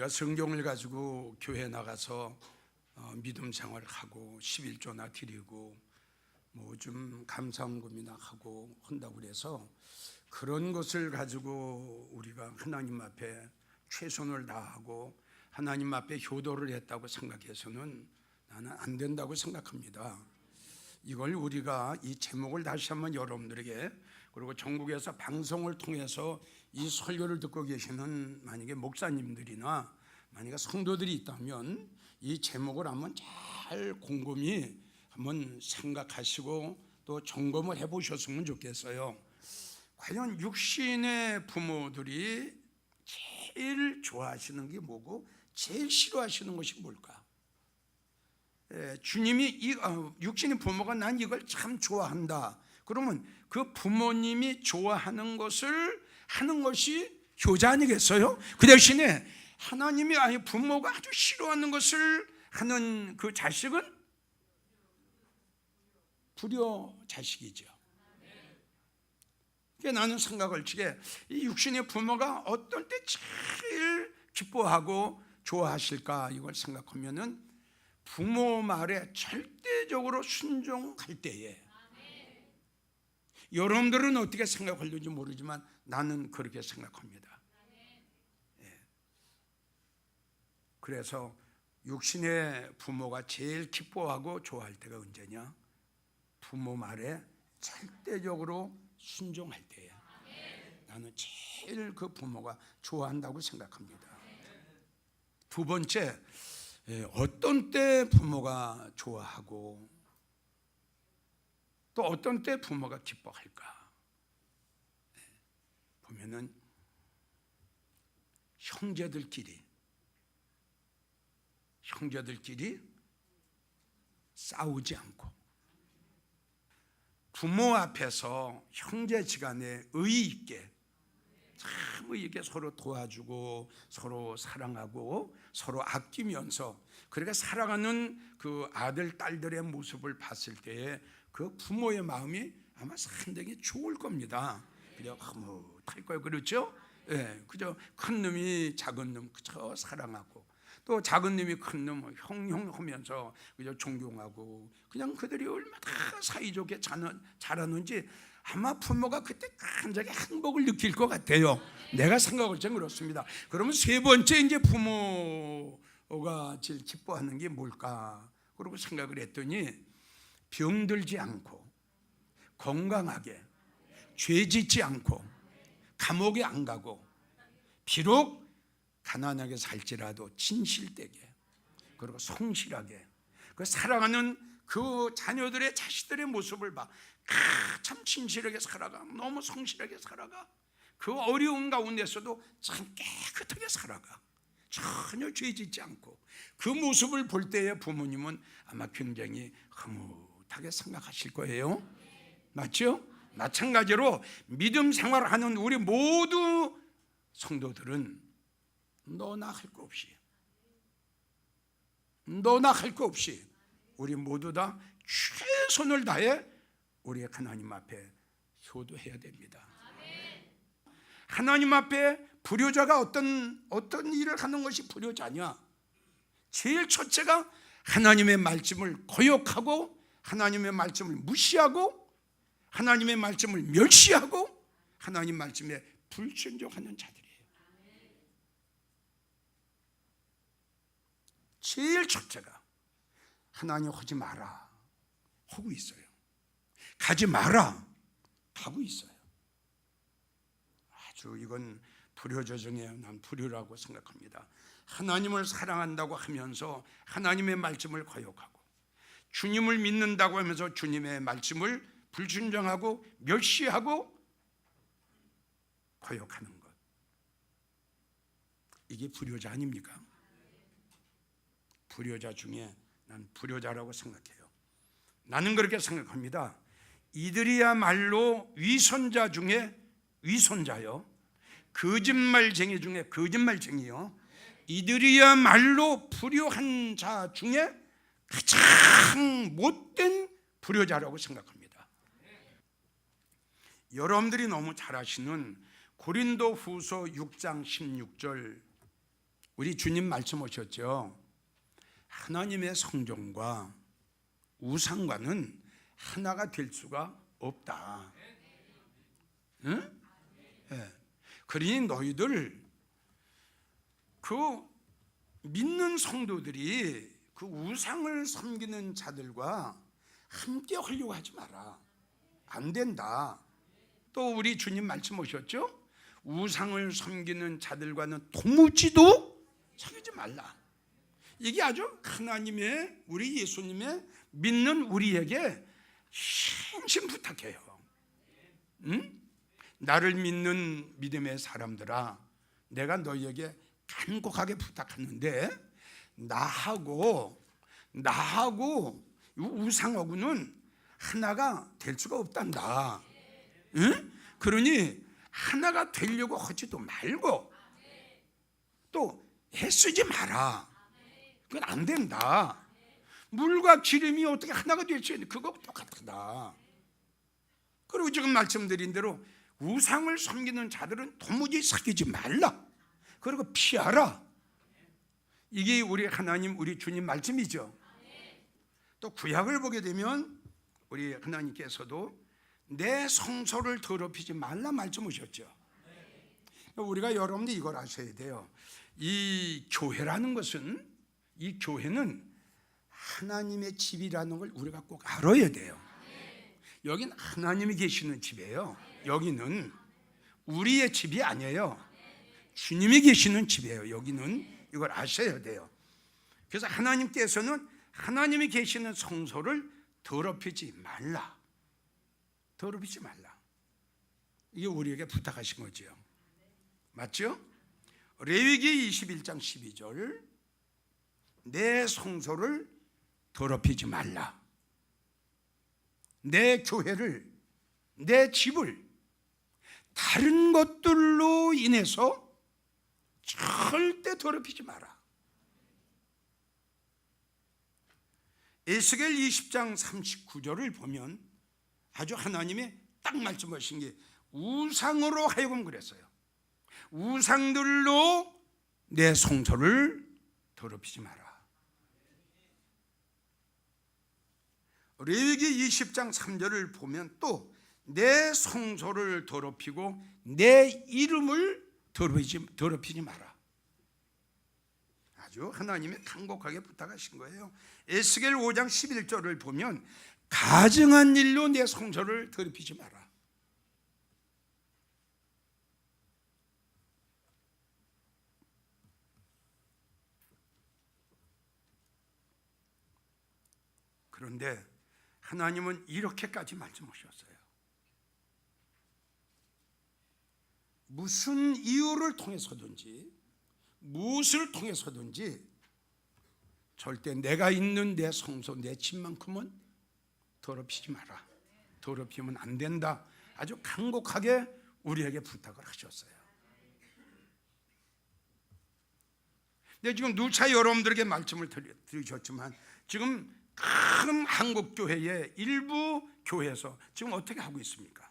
우리가 성경을 가지고 교회 나가서 믿음 생활을 하고 11조나 드리고 뭐 좀 감사헌금이나 하고 한다고 그래서 그런 것을 가지고 우리가 하나님 앞에 최선을 다하고 하나님 앞에 효도를 했다고 생각해서는 나는 안 된다고 생각합니다. 이걸 우리가 이 제목을 다시 한번 여러분들에게, 그리고 전국에서 방송을 통해서 이 설교를 듣고 계시는 만약에 목사님들이나 만약에 성도들이 있다면 이 제목을 한번 잘 곰곰이 한번 생각하시고 또 점검을 해보셨으면 좋겠어요. 과연 육신의 부모들이 제일 좋아하시는 게 뭐고 제일 싫어하시는 것이 뭘까? 주님이 육신의 부모가 난 이걸 참 좋아한다. 그러면 그 부모님이 좋아하는 것을 하는 것이 효자 아니겠어요? 그 대신에 하나님이 부모가 아주 싫어하는 것을 하는 그 자식은 불효 자식이죠. 그러니까 나는 생각을 지게 이 육신의 부모가 어떤 때 제일 기뻐하고 좋아하실까 이걸 생각하면은 부모 말에 절대적으로 순종할 때에. 여러분들은 어떻게 생각하는지 모르지만 나는 그렇게 생각합니다. 그래서 육신의 부모가 제일 기뻐하고 좋아할 때가 언제냐? 부모 말에 절대적으로 순종할 때에 나는 제일 그 부모가 좋아한다고 생각합니다. 두 번째, 어떤 때 부모가 좋아하고 또 어떤 때 부모가 기뻐할까? 보면은 형제들끼리 싸우지 않고 부모 앞에서 형제지간에 의의 있게 참 의의 있게 서로 도와주고 서로 사랑하고 서로 아끼면서 그렇게 살아가는 그 아들 딸들의 모습을 봤을 때에 그 부모의 마음이 아마 상당히 좋을 겁니다. 그냥 흐뭇할 거예요. 그렇죠? 그저 큰 놈이 작은 놈 그저 사랑하고 또 작은 놈이 큰 놈 형 하면서 그저 존경하고 그냥 그들이 얼마나 사이좋게 자라는지 아마 부모가 그때 굉장히 행복을 느낄 것 같아요. 내가 생각할 땐 그렇습니다. 그러면 세 번째 이제 부모가 제일 기뻐하는 게 뭘까? 그러고 생각을 했더니 병들지 않고 건강하게 죄 짓지 않고 감옥에 안 가고 비록 가난하게 살지라도 진실되게 그리고 성실하게 그 살아가는 그 자녀들의 자식들의 모습을 봐. 참 진실하게 살아가, 너무 성실하게 살아가, 그 어려운 가운데서도 참 깨끗하게 살아가, 전혀 죄 짓지 않고 그 모습을 볼 때에 부모님은 아마 굉장히 흐뭇하게 생각하실 거예요. 맞죠? 마찬가지로 믿음 생활하는 우리 모두 성도들은 너나 할 거 없이 우리 모두 다 최선을 다해 우리 하나님 앞에 효도해야 됩니다. 하나님 앞에 불효자가 어떤 일을 하는 것이 불효자냐? 제일 첫째가 하나님의 말씀을 거역하고 하나님의 말씀을 무시하고 하나님의 말씀을 멸시하고 하나님 말씀에 불순종하는 자들이에요. 제일 첫째가 하나님 하지 마라 하고 있어요. 가지 마라 가고 있어요. 아주 이건 불효자 중에 난 불효라고 생각합니다. 하나님을 사랑한다고 하면서 하나님의 말씀을 거역하고 주님을 믿는다고 하면서 주님의 말씀을 불순종하고 멸시하고 거역하는 것, 이게 불효자 아닙니까? 불효자 중에 난 불효자라고 생각해요. 나는 그렇게 생각합니다. 이들이야말로 위선자 중에 위선자요, 거짓말쟁이 중에 거짓말쟁이요, 이들이야말로 불효한 자 중에 가장 못된 불효자라고 생각합니다. 여러분들이 너무 잘 아시는 고린도후서 6장 16절 우리 주님 말씀 오셨죠. 하나님의 성전과 우상과는 하나가 될 수가 없다. 응? 네. 그러니 너희들 그 믿는 성도들이 그 우상을 섬기는 자들과 함께 하려고 하지 마라. 안 된다. 또 우리 주님 말씀 오셨죠? 우상을 섬기는 자들과는 도무지도 사귀지 말라. 이게 아주 하나님의, 우리 예수님의 믿는 우리에게 신신 부탁해요. 응? 나를 믿는 믿음의 사람들아, 내가 너희에게 간곡하게 부탁하는데 나하고 우상하고는 하나가 될 수가 없단다. 응? 그러니 하나가 되려고 하지도 말고 또 애쓰지 마라. 그건 안 된다. 물과 기름이 어떻게 하나가 될 수 있는, 그거 똑같다. 그리고 지금 말씀드린 대로 우상을 섬기는 자들은 도무지 사귀지 말라. 그리고 피하라. 이게 우리 하나님, 우리 주님 말씀이죠. 또 구약을 보게 되면 우리 하나님께서도 내 성소를 더럽히지 말라 말씀하셨죠. 우리가 여러분들 이걸 아셔야 돼요. 이 교회라는 것은, 이 교회는 하나님의 집이라는 걸 우리가 꼭 알아야 돼요. 여긴 하나님이 계시는 집이에요. 여기는 우리의 집이 아니에요. 주님이 계시는 집이에요. 여기는 이걸 아셔야 돼요. 그래서 하나님께서는 하나님이 계시는 성소를 더럽히지 말라. 더럽히지 말라. 이게 우리에게 부탁하신 거죠. 맞죠? 레위기 21장 12절, 내 성소를 더럽히지 말라. 내 교회를, 내 집을 다른 것들로 인해서 절대 더럽히지 마라. 에스겔 20장 39절을 보면 아주 하나님이 딱 말씀하신 게 우상으로 하여금 그랬어요. 우상들로 내 성소를 더럽히지 마라. 레위기 20장 3절을 보면 또 내 성소를 더럽히고 내 이름을 더럽히지 마라. 아주 하나님이 간곡하게 부탁하신 거예요. 에스겔 5장 11절을 보면 가증한 일로 내 성소를 더럽히지 마라. 그런데 하나님은 이렇게까지 말씀하셨어요. 무슨 이유를 통해서든지 무엇을 통해서든지 절대 내가 있는 내 성소, 내 집만큼은 더럽히지 마라. 더럽히면 안 된다. 아주 간곡하게 우리에게 부탁을 하셨어요. 근데 지금 누차 여러분들에게 말씀을 드리셨지만 지금 큰 한국교회의 일부 교회에서 지금 어떻게 하고 있습니까?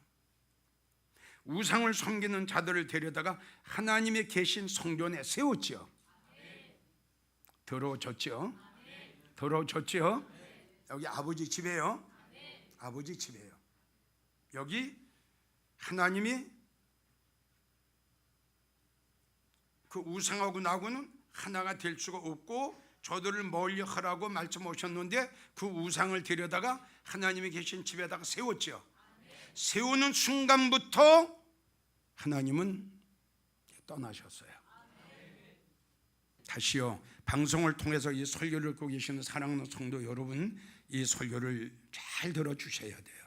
우상을 섬기는 자들을 데려다가 하나님의 계신 성전에 세웠죠. 더러워졌죠. 더러워졌죠. 여기 아버지 집이에요. 아버지 집이에요. 여기 하나님이 그 우상하고 나하고는 하나가 될 수가 없고 저들을 멀리 하라고 말씀하셨는데 그 우상을 데려다가 하나님이 계신 집에다가 세웠죠. 세우는 순간부터 하나님은 떠나셨어요. 다시요, 방송을 통해서 이 설교를 듣고 계시는 사랑하는 성도 여러분, 이 설교를 잘 들어주셔야 돼요.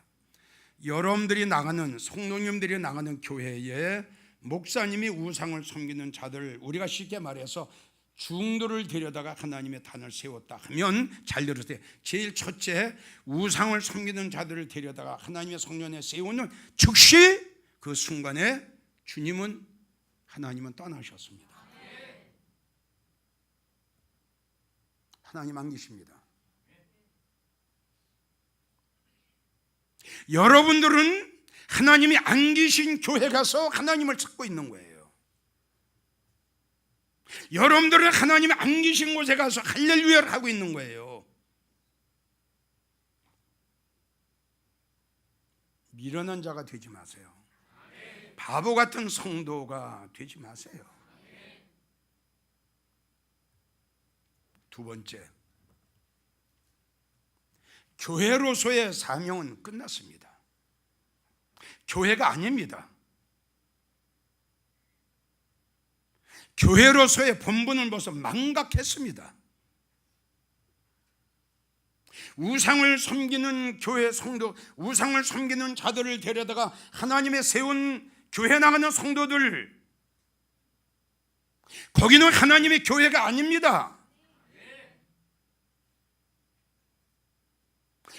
여러분들이 나가는, 성도님들이 나가는 교회에 목사님이 우상을 섬기는 자들, 우리가 쉽게 말해서 중도를 데려다가 하나님의 단을 세웠다 하면, 잘 들으세요. 제일 첫째, 우상을 섬기는 자들을 데려다가 하나님의 성전에 세우는 즉시 그 순간에 하나님은 떠나셨습니다. 하나님 안 계십니다. 여러분들은 하나님이 안 계신 교회 가서 하나님을 찾고 있는 거예요. 여러분들은 하나님이 안 계신 곳에 가서 할렐루야를 하고 있는 거예요. 미련한 자가 되지 마세요. 바보 같은 성도가 되지 마세요. 두 번째, 교회로서의 사명은 끝났습니다. 교회가 아닙니다. 교회로서의 본분을 벗어 망각했습니다. 우상을 섬기는 교회 성도, 우상을 섬기는 자들을 데려다가 하나님의 세운 교회 나가는 성도들, 거기는 하나님의 교회가 아닙니다.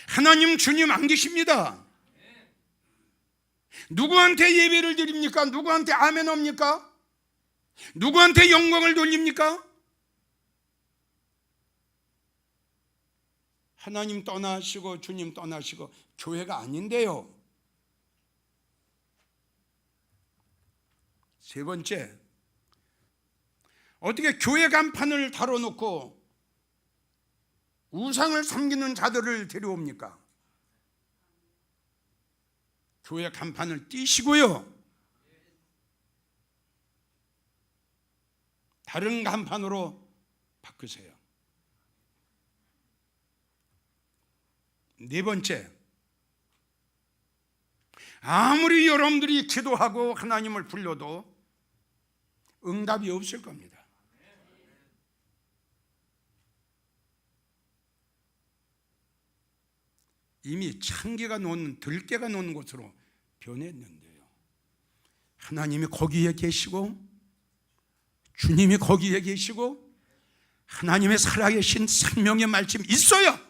하나님 주님 안 계십니다. 누구한테 예배를 드립니까? 누구한테 아멘 합니까? 누구한테 영광을 돌립니까? 하나님 떠나시고 주님 떠나시고 교회가 아닌데요. 세 번째, 어떻게 교회 간판을 달아놓고 우상을 섬기는 자들을 데려옵니까? 교회 간판을 띄시고요, 다른 간판으로 바꾸세요. 네 번째, 아무리 여러분들이 기도하고 하나님을 불러도 응답이 없을 겁니다. 이미 창기가 놓는, 들깨가 놓는 곳으로 변했는데요. 하나님이 거기에 계시고 주님이 거기에 계시고 하나님의 살아계신 생명의 말씀이 있어야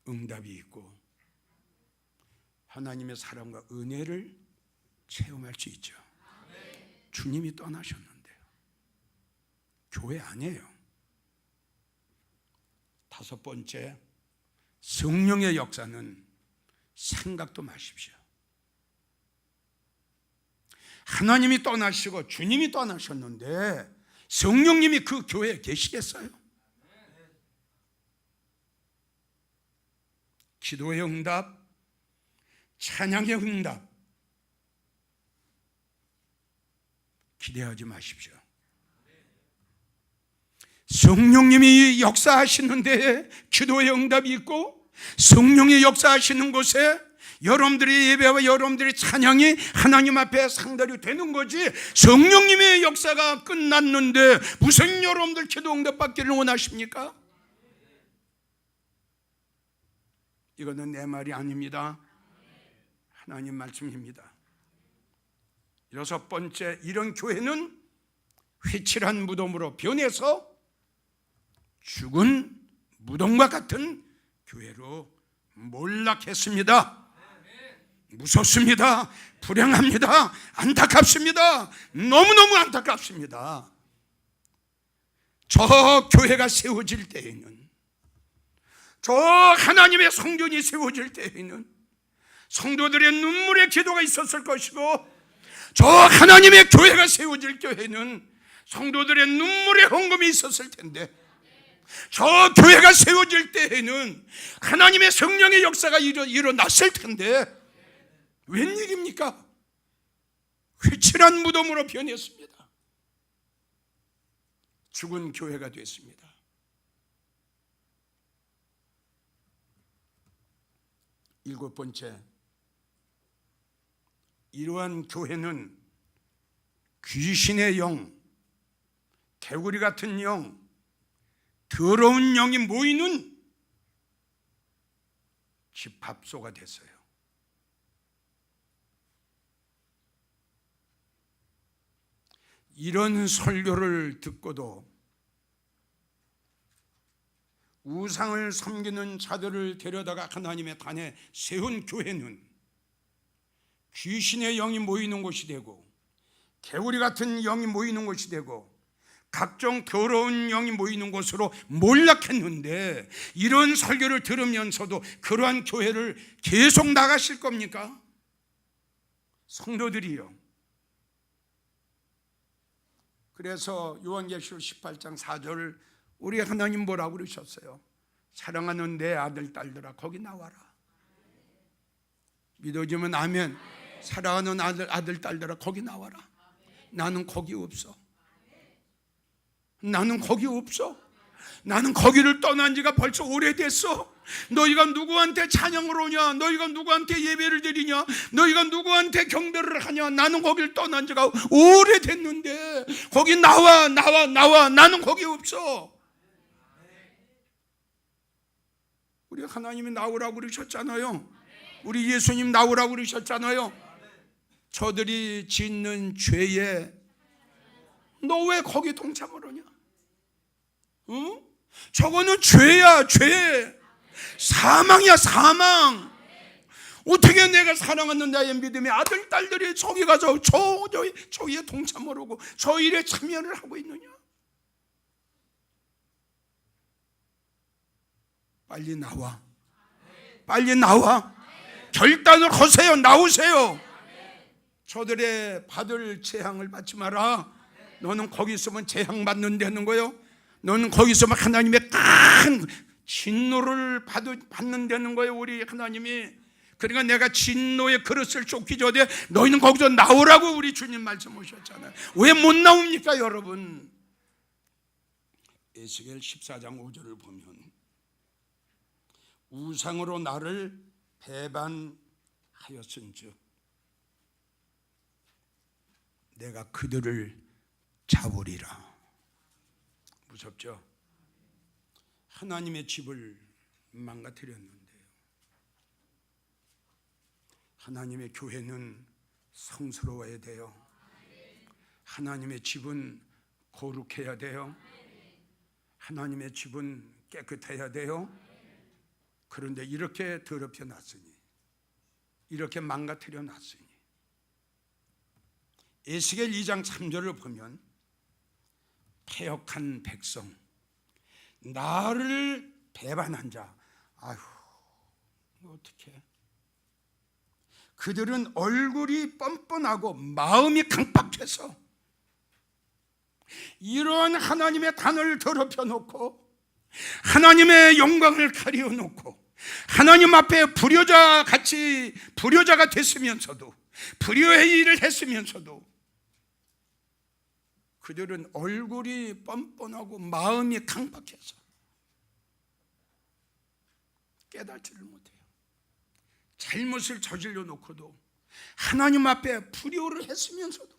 응답이 있고 하나님의 사랑과 은혜를 체험할 수 있죠. 주님이 떠나셨는데요. 교회 아니에요. 다섯 번째, 성령의 역사는 생각도 마십시오. 하나님이 떠나시고 주님이 떠나셨는데 성령님이 그 교회에 계시겠어요? 기도의 응답, 찬양의 응답 기대하지 마십시오. 성령님이 역사하시는데 기도의 응답이 있고 성령이 역사하시는 곳에 여러분들의 예배와 여러분들의 찬양이 하나님 앞에 상달이 되는 거지, 성령님의 역사가 끝났는데 무슨 여러분들 기도 응답 받기를 원하십니까? 이거는 내 말이 아닙니다. 하나님 말씀입니다. 여섯 번째, 이런 교회는 회칠한 무덤으로 변해서 죽은 무덤과 같은 교회로 몰락했습니다. 무섭습니다. 불행합니다. 안타깝습니다. 너무너무 안타깝습니다. 저 교회가 세워질 때에는, 저 하나님의 성전이 세워질 때에는 성도들의 눈물의 기도가 있었을 것이고, 저 하나님의 교회가 세워질 때에는 성도들의 눈물의 헌금이 있었을 텐데, 저 교회가 세워질 때에는 하나님의 성령의 역사가 일어났을 텐데 웬일입니까? 회칠한 무덤으로 변했습니다. 죽은 교회가 됐습니다. 일곱 번째, 이러한 교회는 귀신의 영, 개구리 같은 영, 더러운 영이 모이는 집합소가 됐어요. 이런 설교를 듣고도 우상을 섬기는 자들을 데려다가 하나님의 단에 세운 교회는 귀신의 영이 모이는 곳이 되고 개구리 같은 영이 모이는 곳이 되고 각종 더러운 영이 모이는 곳으로 몰락했는데, 이런 설교를 들으면서도 그러한 교회를 계속 나가실 겁니까? 성도들이요. 그래서 요한계시록 18장 4절 우리 하나님 뭐라고 그러셨어요? 사랑하는 내 아들 딸들아 거기 나와라. 믿어지면 아멘. 사랑하는 아들 딸들아 거기 나와라. 나는 거기 없어. 나는 거기 없어. 나는 거기를 떠난 지가 벌써 오래됐어. 너희가 누구한테 찬양을 오냐? 너희가 누구한테 예배를 드리냐? 너희가 누구한테 경배를 하냐? 나는 거기를 떠난 지가 오래됐는데 거기 나와. 나는 거기 없어. 우리 하나님이 나오라고 그러셨잖아요. 우리 예수님 나오라고 그러셨잖아요. 저들이 짓는 죄에 너 왜 거기 동참을 하냐? 응? 저거는 죄야, 죄. 사망이야, 사망. 어떻게 내가 사랑하는 나의 믿음의 아들, 딸들이 저기 가서 저기에 동참을 하고 저 일에 참여를 하고 있느냐? 빨리 나와. 빨리 나와. 결단을 하세요. 나오세요. 저들의 받을 재앙을 받지 마라. 너는 거기 있으면 재앙 받는다는 거요. 너는 거기 있으면 하나님의 큰 진노를 받는다는 거예요. 우리 하나님이. 그러니까 내가 진노의 그릇을 쫓기 전에 너희는 거기서 나오라고 우리 주님 말씀 오셨잖아요. 왜 못 나옵니까 여러분? 에스겔 14장 5절을 보면 우상으로 나를 배반하였은즉 내가 그들을 잡으리라. 무섭죠? 하나님의 집을 망가뜨렸는데요. 하나님의 교회는 성스러워야 돼요. 하나님의 집은 거룩해야 돼요. 하나님의 집은 깨끗해야 돼요. 그런데 이렇게 더럽혀 놨으니, 이렇게 망가뜨려 놨으니, 에스겔 2장 3절을 보면 패역한 백성, 나를 배반한 자, 아휴 어떡해. 그들은 얼굴이 뻔뻔하고 마음이 강팍해서 이런 하나님의 단을 더럽혀 놓고 하나님의 영광을 가리워 놓고 하나님 앞에 불효자가 됐으면서도 불효의 일을 했으면서도 그들은 얼굴이 뻔뻔하고 마음이 강박해서 깨닫지를 못해요. 잘못을 저질러 놓고도 하나님 앞에 불효를 했으면서도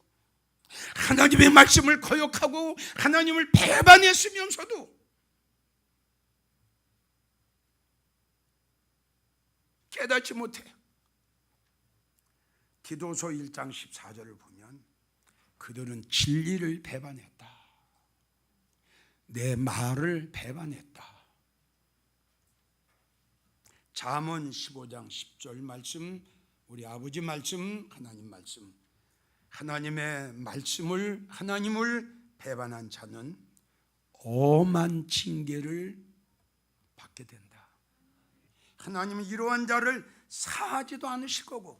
하나님의 말씀을 거역하고 하나님을 배반했으면서도 깨닫지 못해요. 디도서 1장 14절을 보면 그들은 진리를 배반했다. 내 말을 배반했다. 잠언 15장 10절 말씀, 우리 아버지 말씀, 하나님 말씀. 하나님의 말씀을, 하나님을 배반한 자는 엄한 징계를 받게 된다. 하나님은 이러한 자를 사하지도 않으실 거고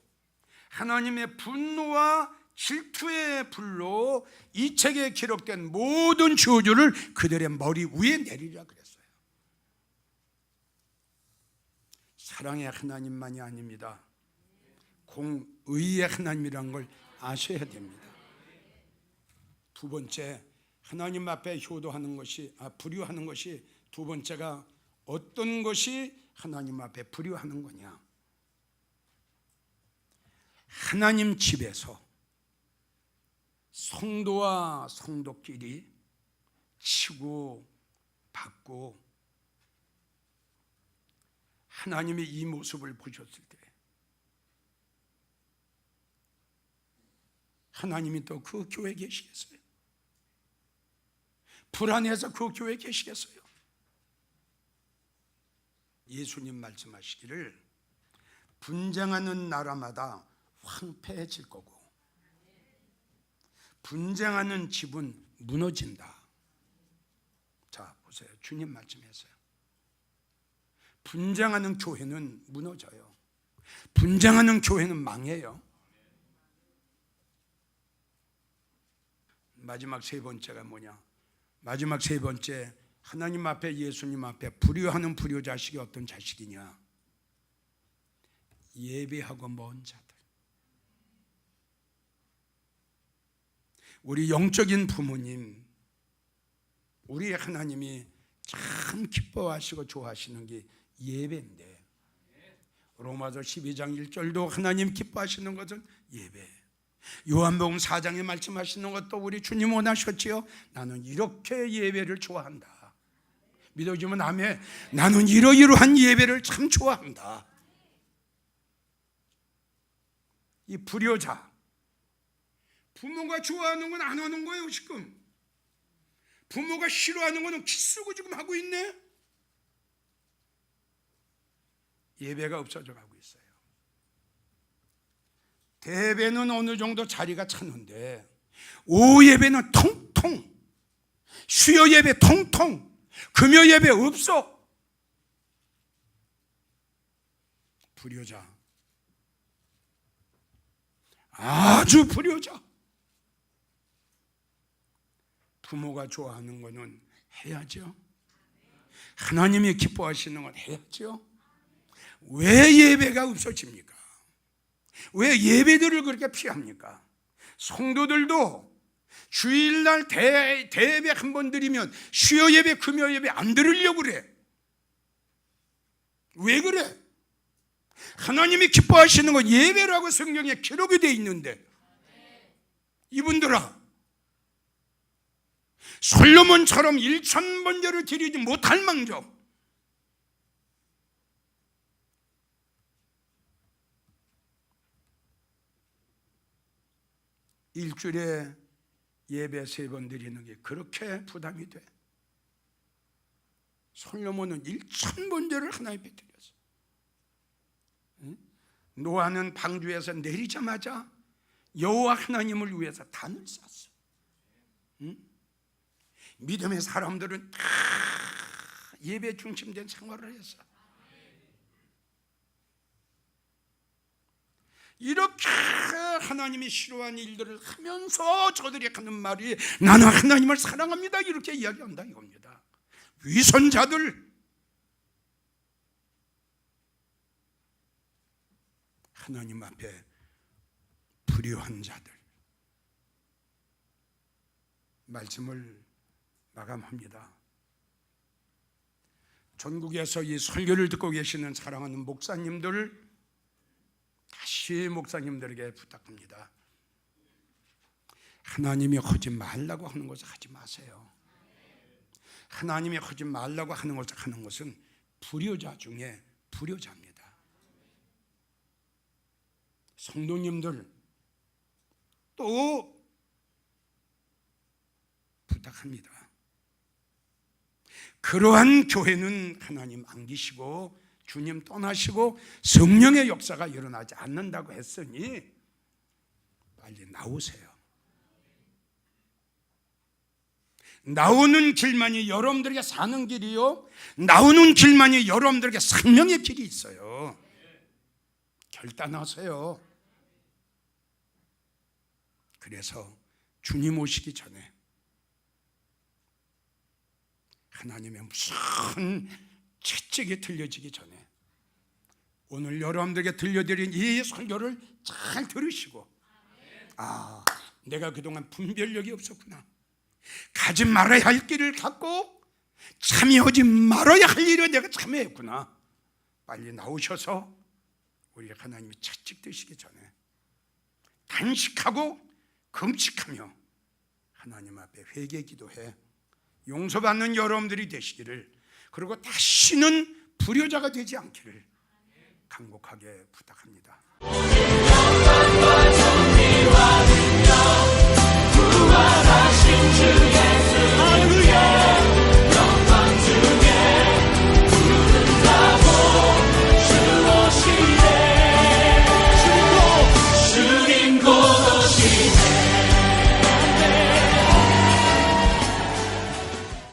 하나님의 분노와 질투의 불로 이 책에 기록된 모든 저주를 그들의 머리 위에 내리라 그랬어요. 사랑의 하나님만이 아닙니다. 공의의 하나님이란 걸 아셔야 됩니다. 두 번째, 하나님 앞에 효도하는 것이 불효하는 것이 두 번째가 어떤 것이 하나님 앞에 불효하는 거냐? 하나님 집에서 성도와 성도끼리 치고 받고 하나님의 이 모습을 보셨을 때 하나님이 또 그 교회에 계시겠어요? 불안해서 그 교회에 계시겠어요? 예수님 말씀하시기를 분쟁하는 나라마다 황폐해질 거고 분쟁하는 집은 무너진다. 자 보세요. 주님 말씀했어요. 분쟁하는 교회는 무너져요. 분쟁하는 교회는 망해요. 마지막 세 번째가 뭐냐? 마지막 세 번째, 하나님 앞에, 예수님 앞에 불효하는 불효자식이 어떤 자식이냐? 예배하고 먼 자들. 우리 영적인 부모님, 우리 하나님이 참 기뻐하시고 좋아하시는 게 예배인데, 로마서 12장 1절도 하나님 기뻐하시는 것은 예배. 요한복음 4장에 말씀하시는 것도 우리 주님 원하셨지요. 나는 이렇게 예배를 좋아한다. 믿어주면 아멘. 나는 이러이러한 예배를 참 좋아한다. 이 불효자, 부모가 좋아하는 건 안 하는 거예요. 지금 부모가 싫어하는 거는 키쓰고 지금 하고 있네. 예배가 없어져 가고 있어요. 대배는 어느 정도 자리가 찼는데 오후 예배는 통통, 수요 예배 통통, 금요 예배 없어. 불효자, 아주 불효자. 부모가 좋아하는 거는 해야죠. 하나님이 기뻐하시는 건 해야죠. 왜 예배가 없어집니까? 왜 예배들을 그렇게 피합니까? 성도들도 주일날 대예배 한 번 드리면 수요 예배, 금요 예배 안 들으려고 그래. 왜 그래? 하나님이 기뻐하시는 건 예배라고 성경에 기록이 되어 있는데, 이분들아, 솔로몬처럼 1000번제를 드리지 못할 망정 일주일에 예배 3번 드리는 게 그렇게 부담이 돼. 솔로몬은 1000번제를 하나님 앞에 드렸어. 노아는 방주에서 내리자마자 여호와 하나님을 위해서 단을 쌌어. 믿음의 사람들은 다 예배 중심된 생활을 했어. 이렇게 하나님이 싫어하는 일들을 하면서 저들이 하는 말이 나는 하나님을 사랑합니다 이렇게 이야기한다 이겁니다. 위선자들, 하나님 앞에 불효한 자들. 말씀을 마감합니다. 전국에서 이 설교를 듣고 계시는 사랑하는 목사님들, 다시 목사님들에게 부탁합니다. 하나님이 하지 말라고 하는 것을 하지 마세요. 하나님이 하지 말라고 하는 것을 하는 것은 불효자 중에 불효자입니다. 성도님들 또 부탁합니다. 그러한 교회는 하나님 안 계시고 주님 떠나시고 성령의 역사가 일어나지 않는다고 했으니 빨리 나오세요. 나오는 길만이 여러분들에게 사는 길이요, 나오는 길만이 여러분들에게 생명의 길이 있어요. 결단하세요. 그래서 주님 오시기 전에 하나님의 무슨 채찍이 들려지기 전에 오늘 여러분들에게 들려드린 이 설교를 잘 들으시고, 아, 내가 그동안 분별력이 없었구나, 가지 말아야 할 길을 갖고 참여하지 말아야 할 일을 내가 참여했구나, 빨리 나오셔서 우리 하나님이 채찍 드시기 전에 단식하고 금식하며 하나님 앞에 회개 기도해 용서받는 여러분들이 되시기를, 그리고 다시는 불효자가 되지 않기를 간곡하게 부탁합니다. 구원하신 주의